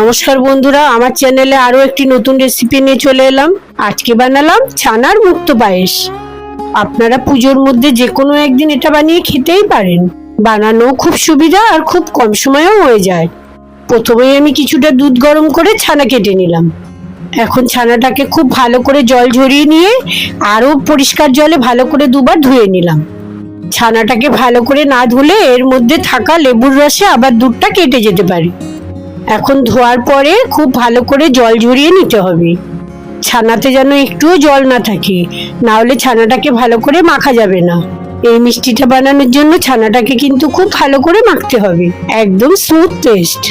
নমস্কার বন্ধুরা, আমার চ্যানেলে আরো একটি নতুন রেসিপি নিয়ে চলে এলাম। আজকে বানালাম ছানার মুক্তো পায়েস। আপনারা পুজোর মধ্যে যে কোনো একদিন এটা বানিয়ে খেতেই পারেন। বানানো খুব সুবিধা আর খুব কম সময়েও হয়ে যায়। প্রথমেই আমি কিছুটা দুধ গরম করে ছানা কেটে নিলাম। এখন ছানাটাকে খুব ভালো করে জল ঝরিয়ে নিয়ে আরো পরিষ্কার জলে ভালো করে দুবার ধুয়ে নিলাম। ছানাটাকে ভালো করে না ধুলে এর মধ্যে থাকা লেবুর রসে আবার দুধটা কেটে যেতে পারে। এখন ধোয়ার পরে খুব ভালো করে জল ঝরিয়ে নিতে হবে। ছানাতে যেন একটুও জল না থাকে, না হলে ছানাটাকে ভালো করে মাখা যাবে না। এই মিষ্টিটা বানানোর জন্য ছানাটাকে কিন্তু খুব ভালো করে মাখতে হবে, একদম স্মুথ পেস্ট।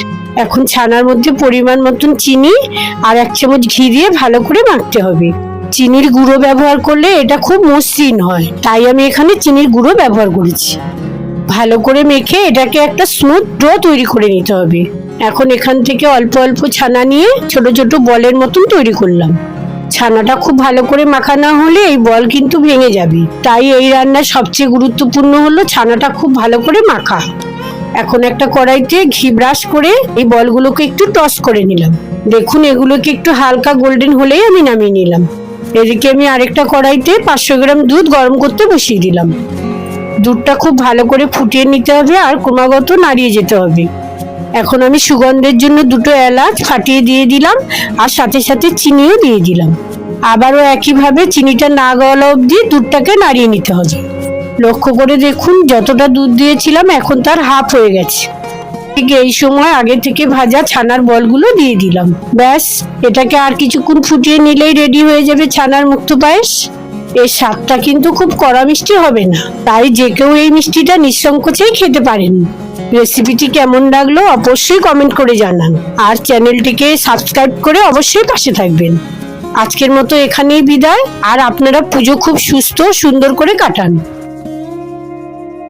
এখন ছানার মধ্যে পরিমাণ মতন চিনি আর 1 চামচ ঘি দিয়ে ভালো করে মাখতে হবে। চিনির গুঁড়ো ব্যবহার করলে এটা খুব মসৃণ হয়, তাই আমি এখানে চিনির গুঁড়ো ব্যবহার করেছি। ভালো করে মেখে এটাকে একটা স্মুথ ডো তৈরি করে নিতে হবে। এখন এখান থেকে অল্প অল্প ছানা নিয়ে ছোট ছোট বলের মতন তৈরি করলাম। ছানাটা খুব ভালো করে মাখা না হলে এই বল কিন্তু ভেঙে যাবে, তাই এই রান্নার সবচেয়ে গুরুত্বপূর্ণ হলো ছানাটা খুব ভালো করে মাখা। এখন একটা কড়াইতে ঘি ব্রাশ করে এই বলগুলোকে একটু টস করে নিলাম। দেখুন, এগুলোকে একটু হালকা গোল্ডেন হলেই আমি নামিয়ে নিলাম। এদিকে আমি আরেকটা কড়াইতে 500 গ্রাম দুধ গরম করতে বসিয়ে দিলাম। দুধটা খুব ভালো করে ফুটিয়ে নিতে হবে আর ক্রমাগত নাড়িয়ে যেতে হবে। এখন আমি সুগন্ধের জন্য 2টো এলাচ ফাটিয়ে দিয়ে দিলাম আর সাথে সাথে চিনিও দিয়ে দিলাম। আবারও একইভাবে চিনিটা না গলা অবধি দুধটাকে নাড়িয়ে নিতে হবে। লক্ষ্য করে দেখুন, যতটা দুধ দিয়েছিলাম এখন তার হাফ হয়ে গেছে। ঠিক এই সময় আগে থেকে ভাজা ছানার বলগুলো দিয়ে দিলাম। ব্যাস, এটাকে আর কিছুক্ষণ ফুটিয়ে নিলেই রেডি হয়ে যাবে ছানার মুক্তো পায়েস। এর স্বাদটা কিন্তু খুব কড়া মিষ্টি হবে না, তাই যে কেউ এই মিষ্টিটা নিঃসংকোচেই খেতে পারেন। রেসিপিটি কেমন লাগলো অবশ্যই কমেন্ট করে জানান, আর চ্যানেলটিকে সাবস্ক্রাইব করে অবশ্যই পাশে থাকবেন। আজকের মতো এখানেই বিদায়, আর আপনারা পুজো খুব সুস্থ সুন্দর করে কাটান।